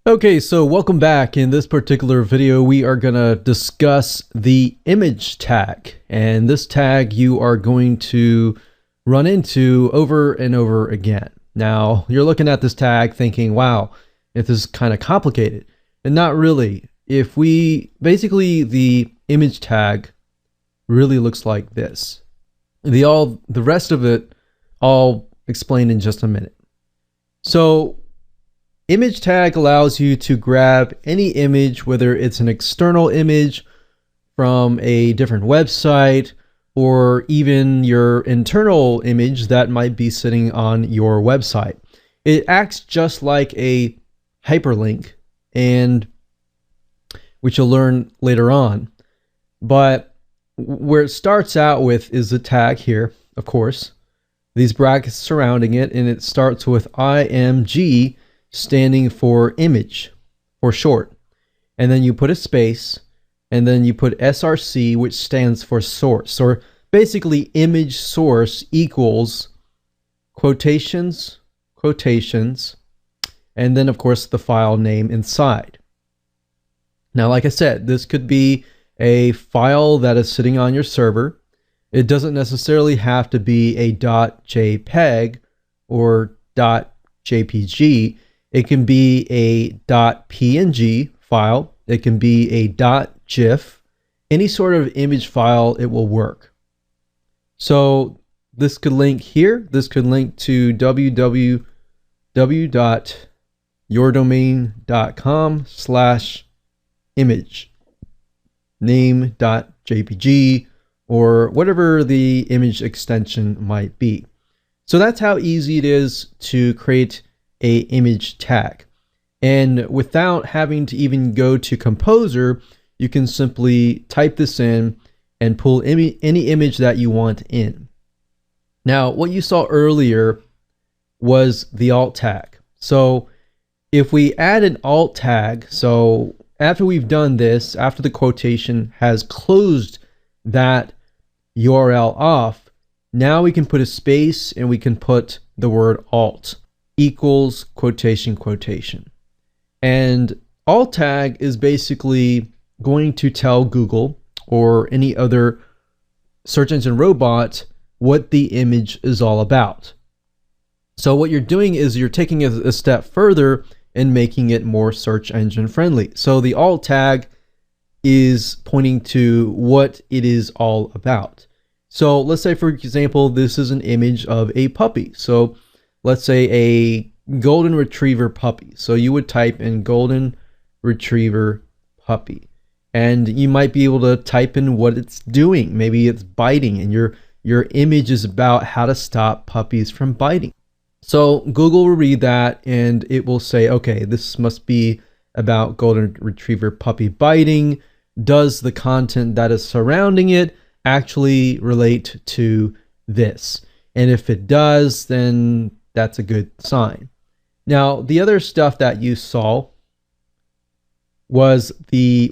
Okay, so welcome back. In this particular video, we are going to discuss the image tag. And this tag you are going to run into over and over again. Now, you're looking at this tag thinking, wow, this is kind of complicated. And not really. The image tag really looks like this. The rest of it I'll explain in just a minute. So, image tag allows you to grab any image, whether it's an external image from a different website or even your internal image that might be sitting on your website. It acts just like a hyperlink, and which you'll learn later on. But where it starts out with is the tag here, of course, these brackets surrounding it, and it starts with IMG, standing for image for short, and then you put a space, and then you put SRC, which stands for source, or basically image source equals quotations, and then of course the file name inside. Now, like I said, this could be a file that is sitting on your server. It doesn't necessarily have to be a .jpeg or .jpg. It can be a .png file. It can be a .gif. Any sort of image file, it will work. So this could link here. This could link to www.yourdomain.com/image name.jpg or whatever the image extension might be. So that's how easy it is to create a image tag. And without having to even go to Composer, you can simply type this in and pull any image that you want in. Now, what you saw earlier was the alt tag. So if we add an alt tag, so after we've done this, after the quotation has closed that URL off, now we can put a space and we can put the word alt equals quotation. And alt tag is basically going to tell Google or any other search engine robot what the image is all about. So what you're doing is you're taking a step further and making it more search engine friendly. So the alt tag is pointing to what it is all about. So let's say, for example, this is an image of a puppy. So let's say a golden retriever puppy. So you would type in golden retriever puppy, and you might be able to type in what it's doing. Maybe it's biting, and your image is about how to stop puppies from biting. So Google will read that and it will say, okay, this must be about golden retriever puppy biting. Does the content that is surrounding it actually relate to this? And if it does, then that's a good sign. Now, the other stuff that you saw was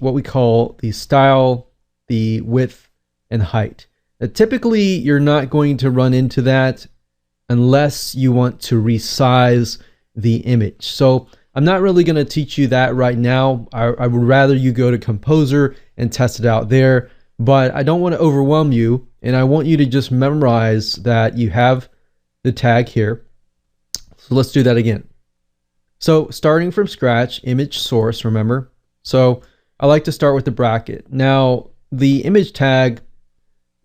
what we call the style, the width, and height. Now, typically, you're not going to run into that unless you want to resize the image. So I'm not really going to teach you that right now. I would rather you go to Composer and test it out there, but I don't want to overwhelm you, and I want you to just memorize that you have the tag here. So let's do that again. So starting from scratch, image source, remember? So I like to start with the bracket. Now, the image tag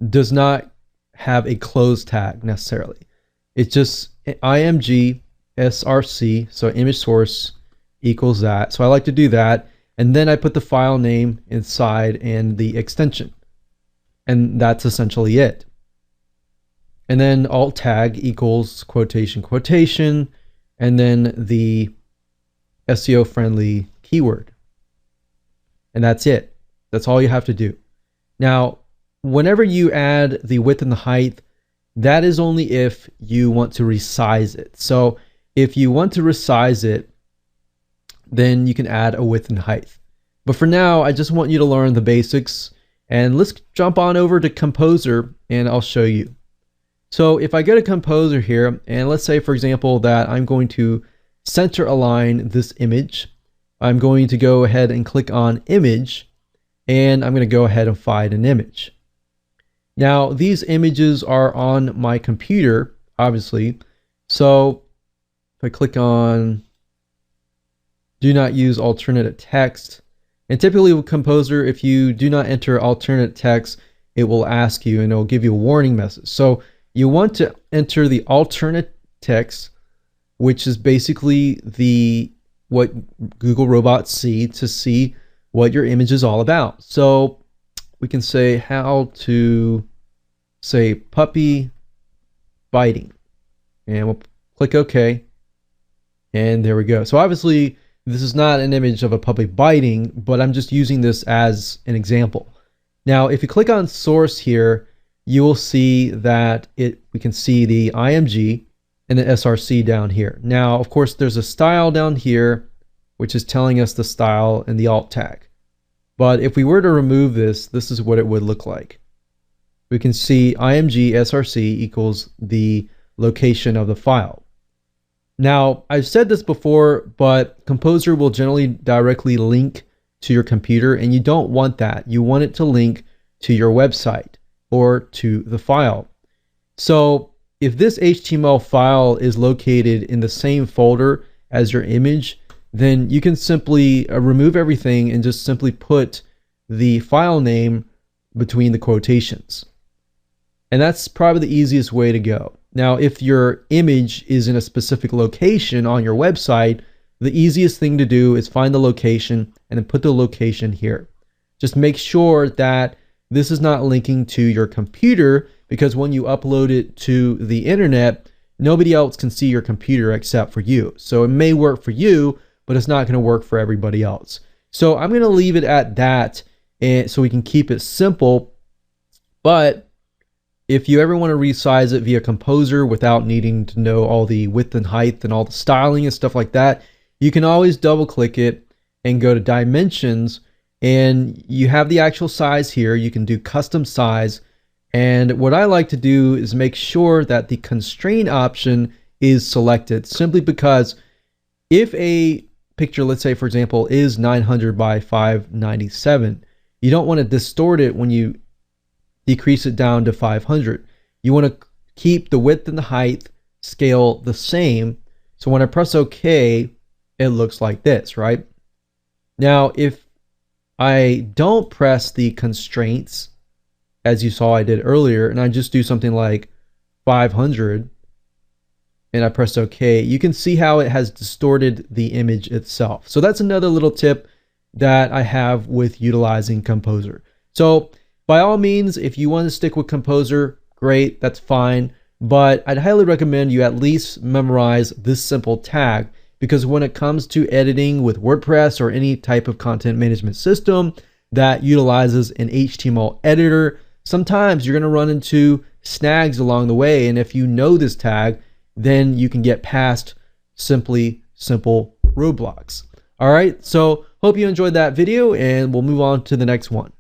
does not have a close tag necessarily. It's just IMG SRC, so image source equals that. So I like to do that. And then I put the file name inside and the extension. And that's essentially it. And then alt tag equals quotation, and then the SEO friendly keyword. And that's it. That's all you have to do. Now, whenever you add the width and the height, that is only if you want to resize it. So if you want to resize it, then you can add a width and height. But for now, I just want you to learn the basics. And let's jump on over to Composer and I'll show you. So if I go to Composer here, and let's say, for example, that I'm going to center align this image, I'm going to go ahead and click on image, and I'm going to go ahead and find an image. Now, these images are on my computer, obviously. So if I click on do not use alternate text, and typically with Composer, if you do not enter alternate text, it will ask you and it will give you a warning message. So you want to enter the alternate text, which is basically what Google robots see to see what your image is all about. So we can say how to say puppy biting, and we'll click OK, and there we go. So obviously this is not an image of a puppy biting, but I'm just using this as an example. Now if you click on source here, you will see that we can see the IMG and the SRC down here. Now of course there's a style down here which is telling us the style and the alt tag. But if we were to remove this, this is what it would look like. We can see IMG SRC equals the location of the file. Now, I've said this before, but Composer will generally directly link to your computer, and you don't want that. You want it to link to your website or to the file. So if this HTML file is located in the same folder as your image, then you can simply remove everything and just simply put the file name between the quotations. And that's probably the easiest way to go. Now, if your image is in a specific location on your website, the easiest thing to do is find the location and then put the location here. Just make sure that this is not linking to your computer, because when you upload it to the internet, nobody else can see your computer except for you. So it may work for you, but it's not going to work for everybody else. So I'm going to leave it at that, and so we can keep it simple. But if you ever want to resize it via Composer without needing to know all the width and height and all the styling and stuff like that, you can always double click it and go to dimensions, and you have the actual size here. You can do custom size, and what I like to do is make sure that the constraint option is selected, simply because if a picture, let's say for example, is 900 by 597, you don't want to distort it when you decrease it down to 500. You want to keep the width and the height scale the same. So when I press OK, it looks like this, right? Now, if I don't press the constraints, as you saw I did earlier, and I just do something like 500, and I press OK, you can see how it has distorted the image itself. So that's another little tip that I have with utilizing Composer. So by all means, if you want to stick with Composer, great, that's fine. But I'd highly recommend you at least memorize this simple tag, because when it comes to editing with WordPress or any type of content management system that utilizes an HTML editor, sometimes you're going to run into snags along the way. And if you know this tag, then you can get past simple roadblocks. All right, so hope you enjoyed that video, and we'll move on to the next one.